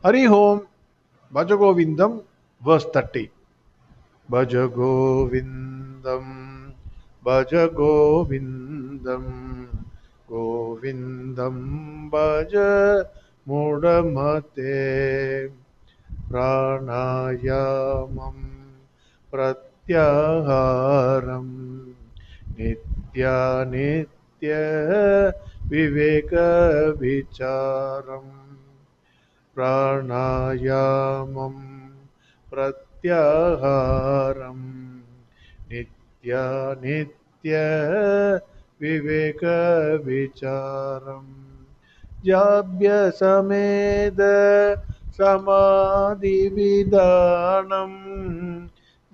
Hari Om, Bhaja Govindam, verse 30. Bhaja Govindam, Bhaja Govindam, Govindam Bhaja Mudamate, Pranayamam Pratyaharam, Nitya Nitya Viveka Vicharam. प्राणायामं प्रत्याहारं नित्या नित्य विवेकविचारं जाभ्यसमेद समाधिविधानं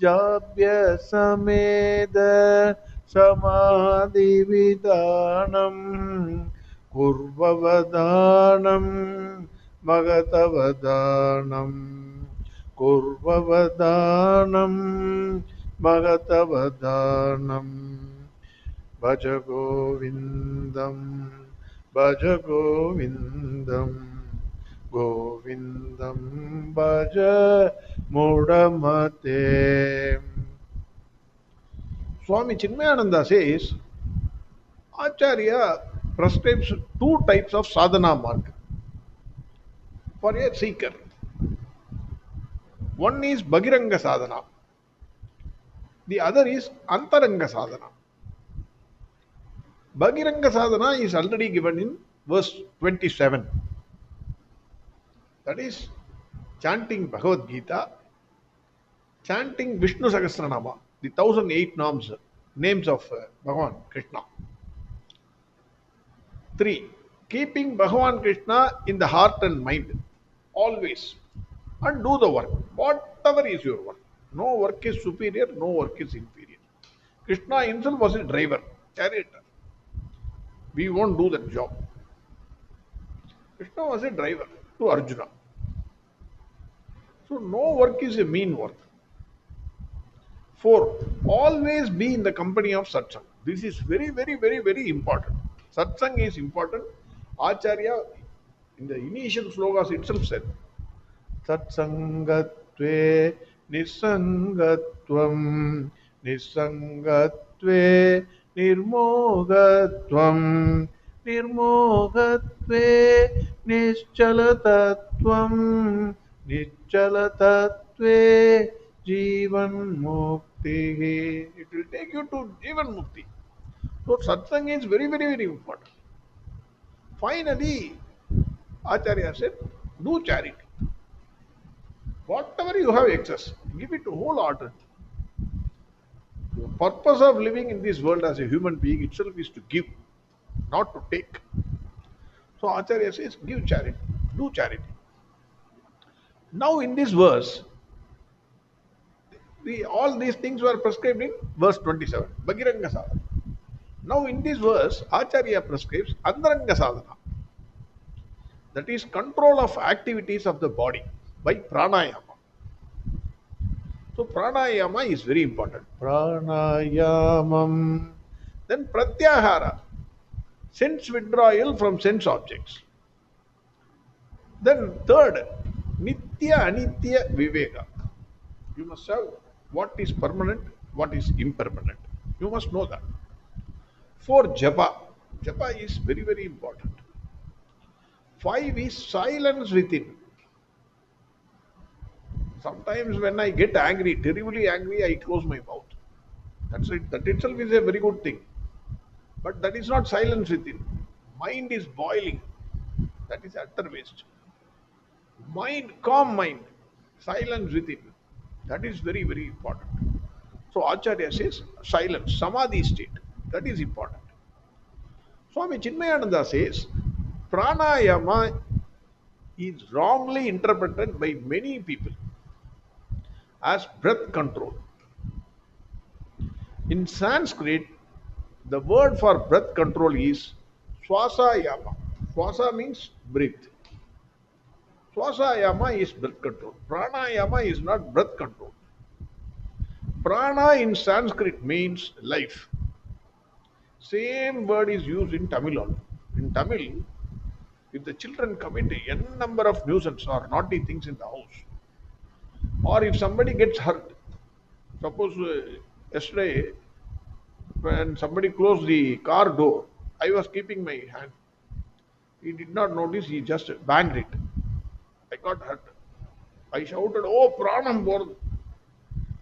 जाभ्यसमेद समाधिविधानं कुर्ववदानं Magatavadhanam Kurvavadhanam Magatavadhanam Bhaja Govindam Bhaja Govindam Govindam Bhaja Mudamate. Swami Chinmayananda says Acharya prescribes two types of sadhana mark for a seeker. One is Bhagiranga Sadhana, the other is Antaranga Sadhana. Bhagiranga Sadhana is already given in verse 27. That is chanting Bhagavad Gita, chanting Vishnu Sahasranama, the 1008 names of Bhagavan Krishna. 3. Keeping Bhagavan Krishna in the heart and mind always, and do the work, whatever is your work. No work is superior, no work is inferior. Krishna himself was a driver, charioteer. We won't do that job. Krishna was a driver to Arjuna. So no work is a mean work. 4. Always be in the company of satsang. This is very, very, very, very important. Satsang is important. Acharya in the initial slokas itself said, Satsangatve Nisangatvam Nisangatve Nirmogatvam Nirmogatve Nischalatatvam Nischalatatve Jivan Mukti. It will take you to Jivan Mukti. So satsang is very, very, very important. Finally, Acharya said, do charity. Whatever you have excess, give it to wholeheartedly. The purpose of living in this world as a human being itself is to give, not to take. So Acharya says, give charity, do charity. Now in this verse, all these things were prescribed in verse 27, Bhagiranga Sadhana. Now in this verse, Acharya prescribes Antaranga Sadhana. That is control of activities of the body by pranayama. So pranayama is very important. Pranayamam. Then pratyahara, sense withdrawal from sense objects. Then third, nitya anitya viveka. You must have what is permanent, what is impermanent. You must know that. For japa, japa is very, very important. 5 is silence within. Sometimes when I get angry, terribly angry, I close my mouth. That's it. That itself is a very good thing. But that is not silence within. Mind is boiling. That is utter waste. Mind, calm mind, silence within. That is very, very important. So Acharya says silence, samadhi state. That is important. Swami Chinmayananda says pranayama is wrongly interpreted by many people as breath control. In Sanskrit, the word for breath control is swasayama. Swasa means breathe. Swasayama is breath control. Pranayama is not breath control. Prana in Sanskrit means life. Same word is used in Tamil also. In Tamil, If the children commit n number of nuisance or naughty things in the house, or if somebody gets hurt, suppose yesterday when somebody closed the car door, I was keeping my hand. He did not notice, he just banged it. I got hurt. I shouted, "Oh, pranam Bor."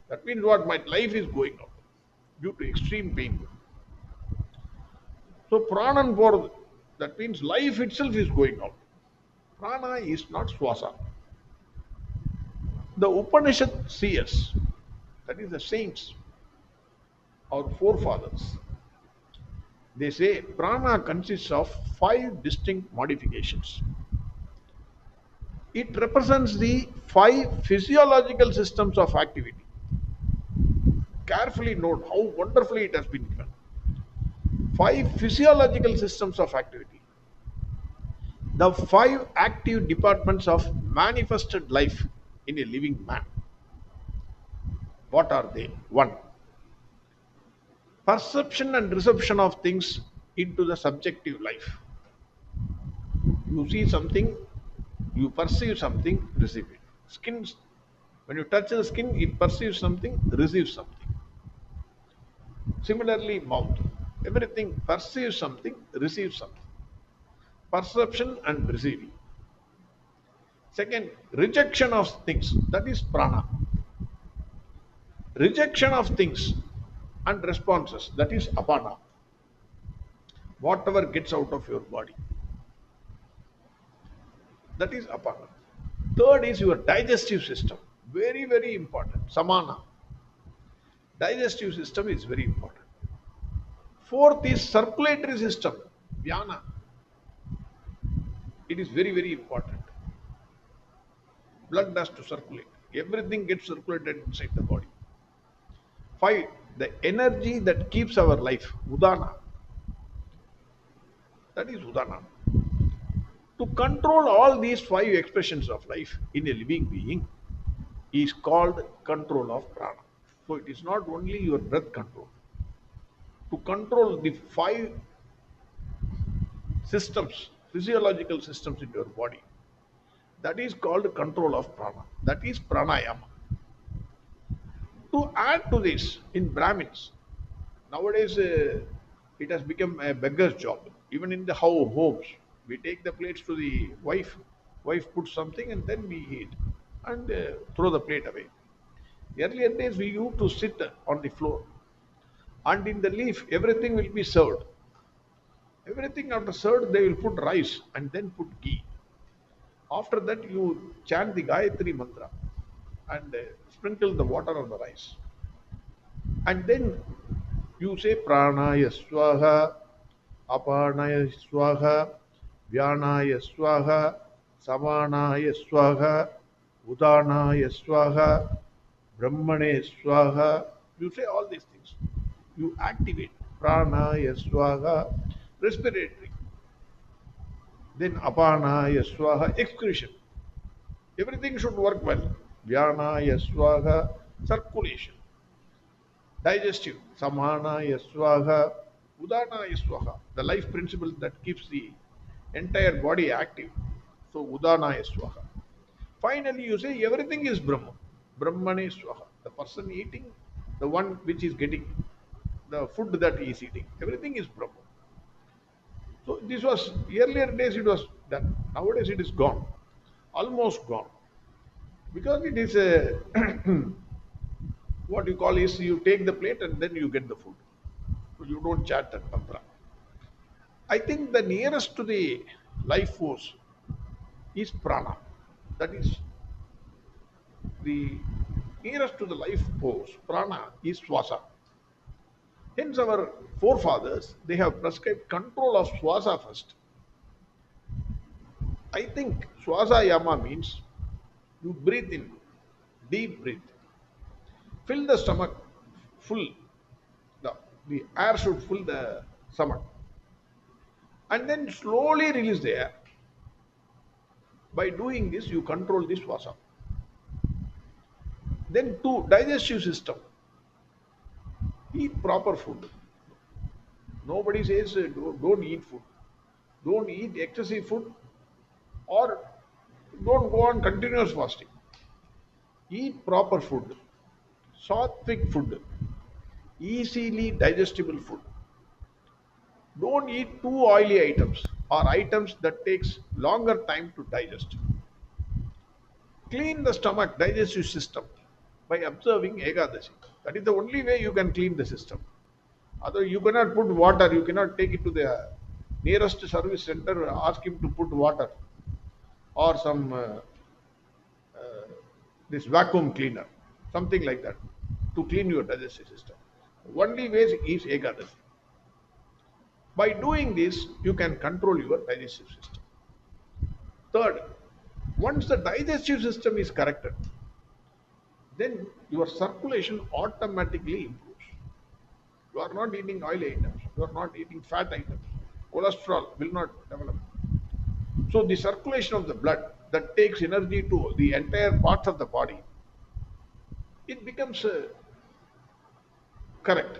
That means what? My life is going out due to extreme pain. So, pranam Bor, that means life itself is going out. Prana is not swasa. The Upanishad seers, that is the saints, our forefathers, they say prana consists of five distinct modifications. It represents the five physiological systems of activity. Carefully note how wonderfully it has been given. Five physiological systems of activity. The five active departments of manifested life in a living man. What are they? One, perception and reception of things into the subjective life. You see something, you perceive something, receive it. Skin, when you touch the skin, it perceives something, receives something. Similarly, mouth. Everything perceives something, receives something. Perception and receiving. Second, rejection of things. That is prana. Rejection of things and responses. That is apana. Whatever gets out of your body. That is apana. Third is your digestive system. Very, very important. Samana. Digestive system is very important. Fourth is circulatory system. Vyana. It is very, very important. Blood has to circulate. Everything gets circulated inside the body. Five, the energy that keeps our life. Udana. That is Udana. To control all these five expressions of life in a living being is called control of prana. So it is not only your breath control. To control the five systems, physiological systems in your body, that is called control of prana. That is pranayama. To add to this, in Brahmins, nowadays it has become a beggar's job. Even in the homes, we take the plates to the wife. Wife puts something and then we eat and throw the plate away. Earlier days we used to sit on the floor, and in the leaf everything will be served. Everything after served they will put rice and then put ghee. After that you chant the Gayatri mantra and sprinkle the water on the rice. And then you say pranaya swaha, apanaya swaha, vyanaya swaha, samanaya swaha, udanaya swaha, brahmane swaha. You say all these things. You activate pranaya swaha, respiratory. Then apanaya swaha, excretion. Everything should work well. Vyanaya swaha, circulation. Digestive, samanaya swaha, udanaya swaha, the life principle that keeps the entire body active. So udanaya swaha. Finally, you say everything is Brahma. Brahmane swaha. The person eating, the one which is getting, the food that he is eating, everything is Brahma. So this was earlier days it was done. Nowadays it is gone, almost gone, because it is a what you call is you take the plate and then you get the food. So you don't chat that mantra. I think the nearest to the life force is prana. That is the nearest to the life force. Prana is swasa. Hence our forefathers they have prescribed control of swasa first. I think swasa yama means you breathe in, deep breathe, fill the stomach full. The air should fill the stomach, and then slowly release the air. By doing this, you control this swasa. Then, to digestive system, eat proper food. Nobody says don't eat food. Don't eat excessive food. Or don't go on continuous fasting. Eat proper food, sattvic food, easily digestible food. Don't eat too oily items or items that takes longer time to digest. Clean the stomach digestive system by observing Ekadashi. That is the only way you can clean the system. Otherwise, you cannot put water, you cannot take it to the nearest service center, ask him to put water or some this vacuum cleaner, something like that, to clean your digestive system. Only way is Ekadashi. By doing this, you can control your digestive system. Third, once the digestive system is corrected, then your circulation automatically improves. You are not eating oil items, you are not eating fat items, cholesterol will not develop. So the circulation of the blood that takes energy to the entire parts of the body, it becomes correct.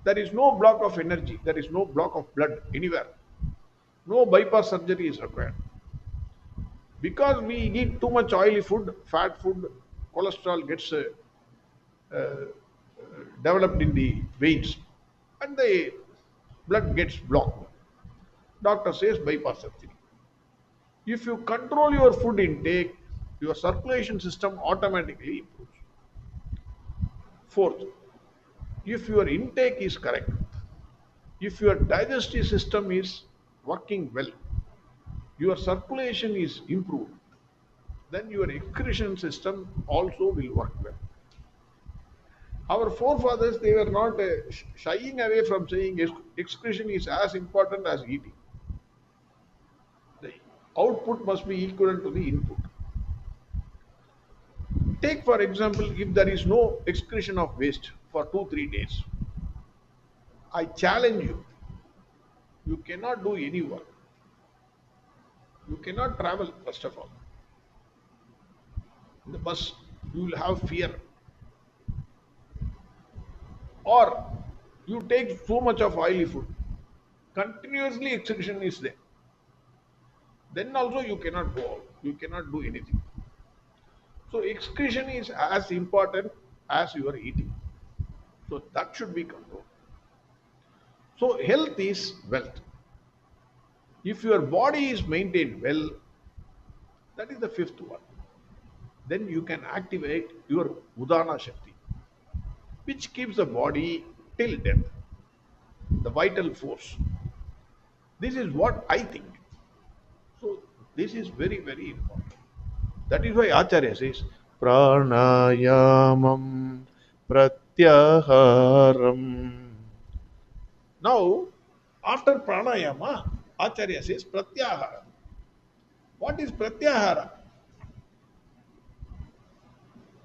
There is no block of energy, there is no block of blood anywhere. No bypass surgery is required. Because we eat too much oily food, fat food, cholesterol gets developed in the veins and the blood gets blocked. Doctor says bypass surgery. If you control your food intake, your circulation system automatically improves. Fourth, if your intake is correct, if your digestive system is working well, your circulation is improved, then your excretion system also will work well. Our forefathers, they were not shying away from saying excretion is as important as eating. The output must be equivalent to the input. Take, for example, if there is no excretion of waste for 2 3 days, I challenge you, you cannot do any work. You cannot travel, first of all. In the bus, you will have fear. Or you take so much of oily food, continuously excretion is there. Then also you cannot go out, you cannot do anything. So excretion is as important as your eating. So that should be controlled. So health is wealth. If your body is maintained well, that is the fifth one. Then you can activate your Udana Shakti, which keeps the body till death, the vital force. This is what I think. So this is very, very important. That is why Acharya says, Pranayamam Pratyaharam. Now, after pranayama, Acharya says Pratyahara. What is Pratyahara?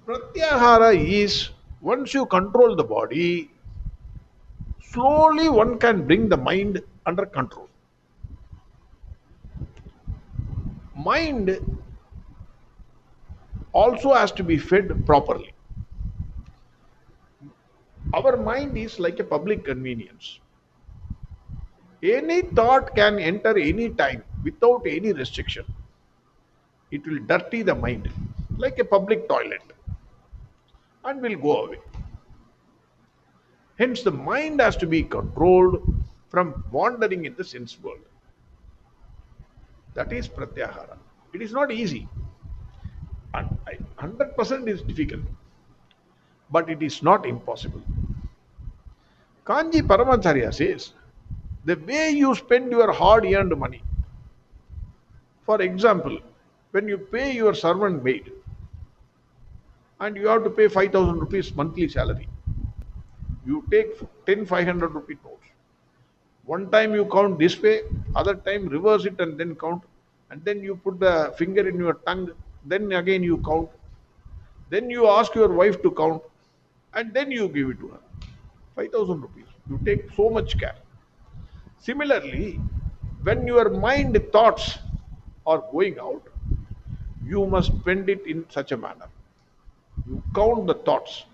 Pratyahara is once you control the body, slowly one can bring the mind under control. Mind also has to be fed properly. Our mind is like a public convenience. Any thought can enter any time without any restriction. It will dirty the mind like a public toilet and will go away. Hence, the mind has to be controlled from wandering in the sense world. That is Pratyahara. It is not easy. 100% is difficult, but it is not impossible. Kanji Paramacharya says, the way you spend your hard earned money, for example, when you pay your servant maid and you have to pay 5,000 rupees monthly salary, you take 10 500 rupee notes. One time you count this way, other time reverse it and then count, and then you put the finger in your tongue, then again you count, then you ask your wife to count, and then you give it to her. 5,000 rupees. You take so much care. Similarly, when your mind thoughts are going out, you must spend it in such a manner. You count the thoughts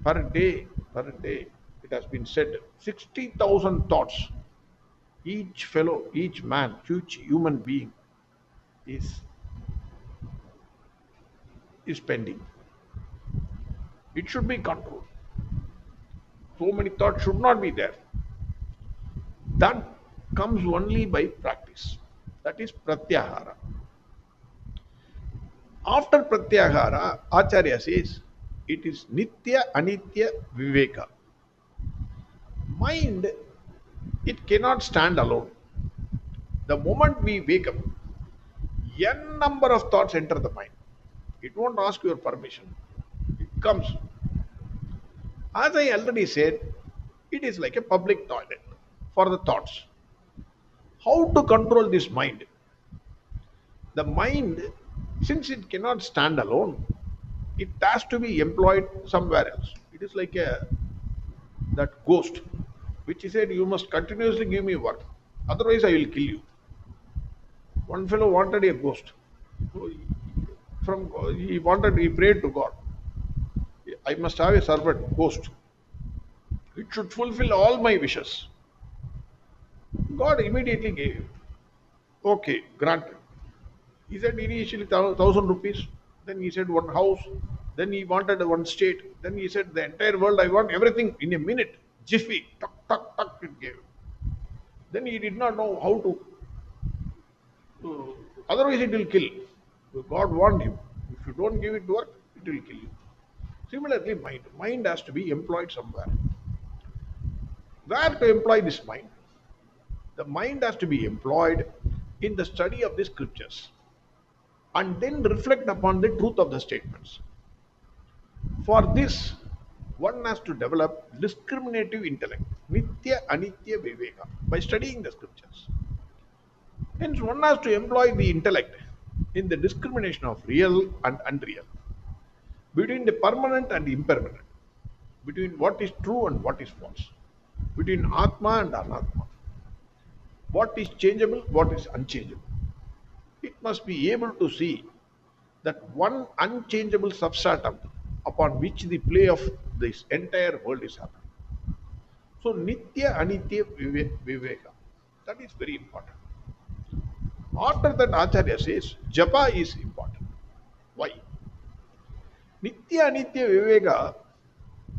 per day, per day. It has been said 60,000 thoughts. Each fellow, each man, each human being is is pending. It should be controlled. So many thoughts should not be there. That comes only by practice. That is pratyahara. After pratyahara, Acharya says it is nitya anitya viveka. Mind, it cannot stand alone. The moment we wake up, n number of thoughts enter the mind. It won't ask your permission. It comes. As I already said, it is like a public toilet for the thoughts. How to control this mind? The mind, since it cannot stand alone, it has to be employed somewhere else. It is like a that ghost, which he said, you must continuously give me work, otherwise I will kill you. One fellow wanted a ghost. So he prayed to God. I must have a servant, ghost. It should fulfill all my wishes. God immediately gave him. Okay, granted. He said initially 1,000 rupees. Then he said one house. Then he wanted one state. Then he said the entire world. I want everything in a minute. Jiffy, tuck, tuck, tuck. It gave. Then he did not know how to. Otherwise, it will kill. God warned him. If you don't give it work, it will kill you. Similarly, mind. Mind has to be employed somewhere. Where to employ this mind? The mind has to be employed in the study of the scriptures and then reflect upon the truth of the statements. For this, one has to develop discriminative intellect, nitya anitya viveka, by studying the scriptures. Hence, one has to employ the intellect in the discrimination of real and unreal, between the permanent and impermanent, between what is true and what is false, between Atma and Anatma, what is changeable, what is unchangeable. It must be able to see that one unchangeable substratum upon which the play of this entire world is happening. So, Nitya Anitya Viveka, that is very important. After that, Acharya says Japa is important. Why? Nitya Anitya Viveka,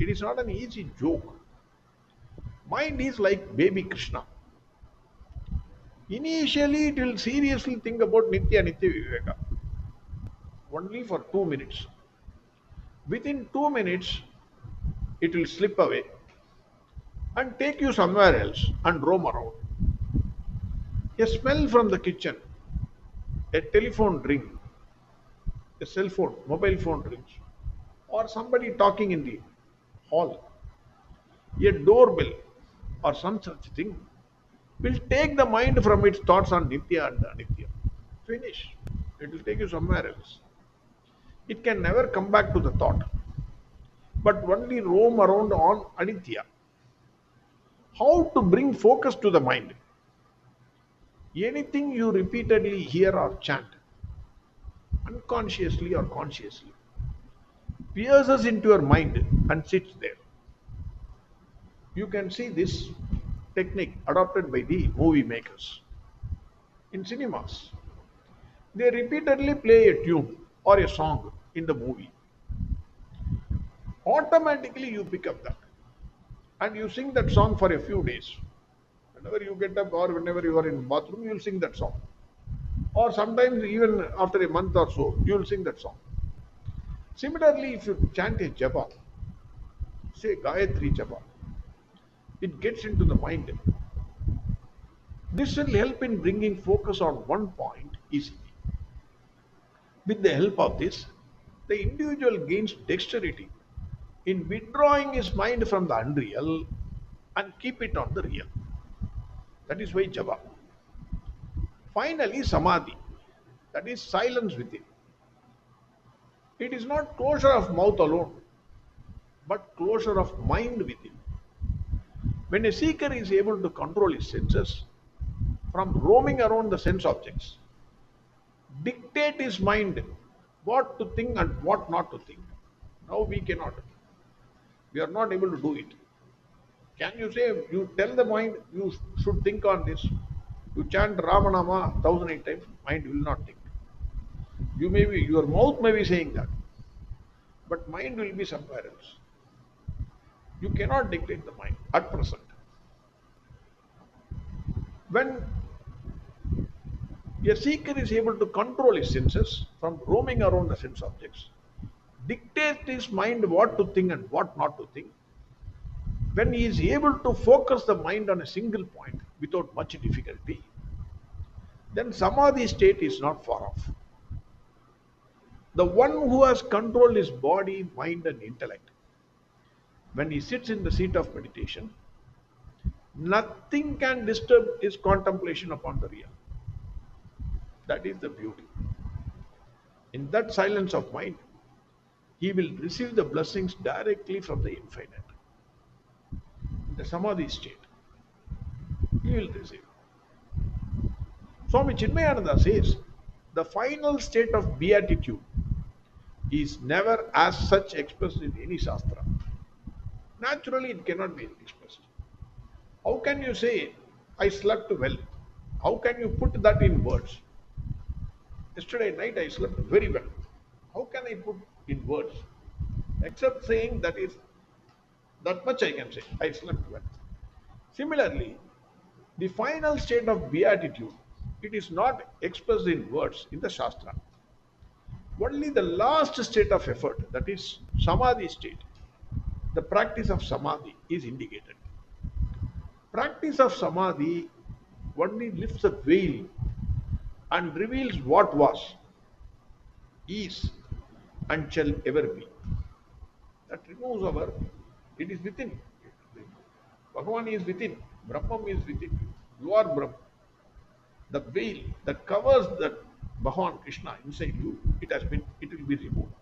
it is not an easy joke. Mind is like baby Krishna. Initially, it will seriously think about Nitya Nitya Viveka only for 2 minutes. Within 2 minutes, it will slip away and take you somewhere else and roam around. A smell from the kitchen, a telephone ring, a cell phone, mobile phone rings, or somebody talking in the hall, a doorbell, or some such thing will take the mind from its thoughts on Nitya and Anitya. Finish. It will take you somewhere else. It can never come back to the thought, but only roam around on Anitya. How to bring focus to the mind? Anything you repeatedly hear or chant, unconsciously or consciously, pierces into your mind and sits there. You can see this technique adopted by the movie makers in cinemas. They repeatedly play a tune or a song in the movie. Automatically, you pick up that and you sing that song for a few days. Whenever you get up or whenever you are in bathroom, you will sing that song. Or sometimes even after a month or so, you will sing that song. Similarly, if you chant a japa, say Gayatri japa, it gets into the mind. This will help in bringing focus on one point easily. With the help of this, the individual gains dexterity in withdrawing his mind from the unreal and keep it on the real. That is why japa. Finally, samadhi, that is silence within. It is not closure of mouth alone, but closure of mind within. When a seeker is able to control his senses from roaming around the sense objects, dictate his mind what to think and what not to think. Now we cannot. We are not able to do it. Can you say, you tell the mind you should think on this? You chant Ramanama 1,008 times, mind will not think. Your mouth may be saying that, but mind will be somewhere else. You cannot dictate the mind at present. When a seeker is able to control his senses from roaming around the sense objects, dictate his mind what to think and what not to think, when he is able to focus the mind on a single point without much difficulty, then samadhi state is not far off. The one who has controlled his body, mind, and intellect, when he sits in the seat of meditation, nothing can disturb his contemplation upon the real. That is the beauty. In that silence of mind, he will receive the blessings directly from the infinite. In the samadhi state, he will receive. Swami Chinmayananda says, the final state of beatitude is never as such expressed in any shastra. Naturally, it cannot be expressed. How can you say, I slept well? How can you put that in words? Yesterday night I slept very well. How can I put in words? Except saying that much I can say. I slept well. Similarly, the final state of beatitude, it is not expressed in words in the Shastra. Only the last state of effort, that is samadhi state, the practice of samadhi is indicated. Practice of samadhi only lifts the veil and reveals what was, is, and shall ever be. That removes it is within. Bhagavan is within, Brahman is within. You are Brahman. The veil that covers that Bhagavan Krishna inside you, it will be removed.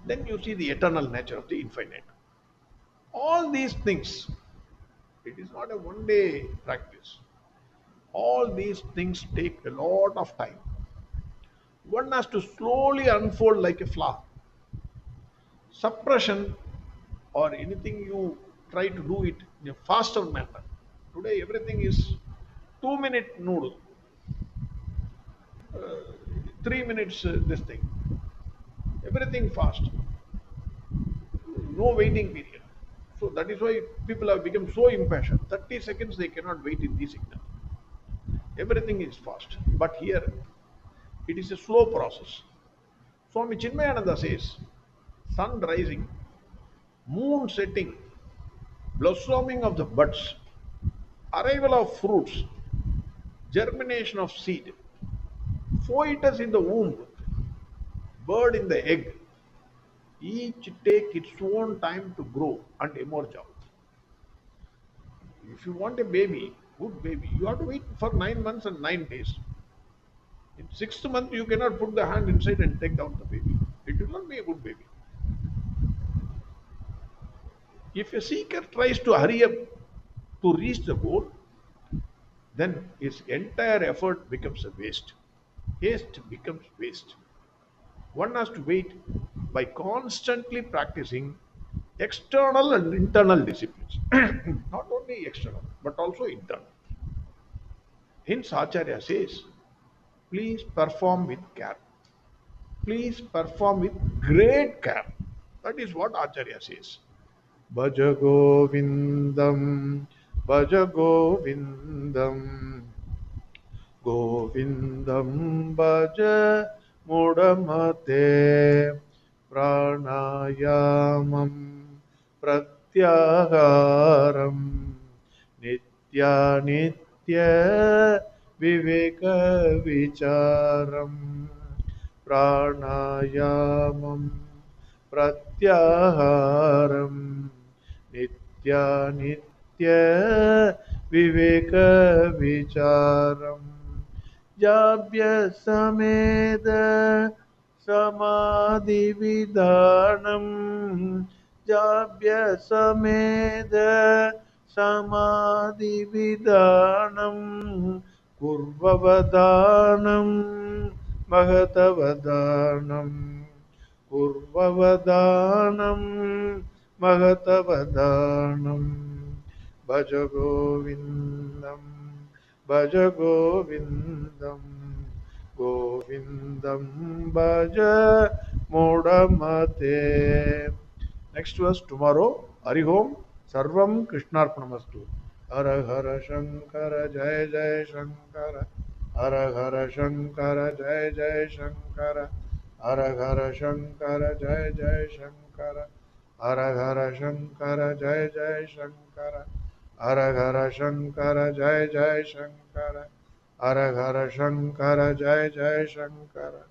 Then you see the eternal nature of the infinite. All these things, it is not a one day practice. All these things take a lot of time. One has to slowly unfold like a flower. Suppression or anything you try to do it in a faster manner. Today everything is 2 minute noodle, 3 minutes this thing. Everything fast. No waiting period. So that is why people have become so impatient. 30 seconds they cannot wait in the signal. Everything is fast. But here it is a slow process. Swami Chinmayananda says, sun rising, moon setting, blossoming of the buds, arrival of fruits, germination of seed, foetus in the womb, bird in the egg, each take its own time to grow and emerge out. If you want a baby, good baby, you have to wait for 9 months and 9 days. In 6th month, you cannot put the hand inside and take out the baby. It will not be a good baby. If a seeker tries to hurry up to reach the goal, then his entire effort becomes a waste. Haste becomes waste. One has to wait by constantly practicing external and internal disciplines. Not only external, but also internal. Hence, Acharya says, please perform with care. Please perform with great care. That is what Acharya says. Bhaja Govindam, Bhaja Govindam, Govindam Bhaja Mudamate, Pranayamam Pratyaharam, Nitya Nitya Viveka Vicharam, Pranayamam Pratyaharam, Nitya Nitya Viveka Vicharam, Jabya Sameda Samadhi Vidhanam, Jabya Sameda Samadhi Vidhanam, Kurvavadanam Mahatavadanam, Kurvavadanam Mahatavadanam, Bhaja Govindam, Bhaja Govindam, Govindam Bhaja Modamate. Next verse tomorrow. Harihom Sarvam Krishnarpanamastu. Hara Hara Shankara Jai Jai Shankara. Hara Hara Shankara Jai Jai Shankara. Hara Hara Shankara Jai Jai Shankara. Hara Hara Shankara Jai Jai Shankara. Hara Hara Shankara Jai Jai Shankara. Hara Hara Shankara Jai Jai Shankara.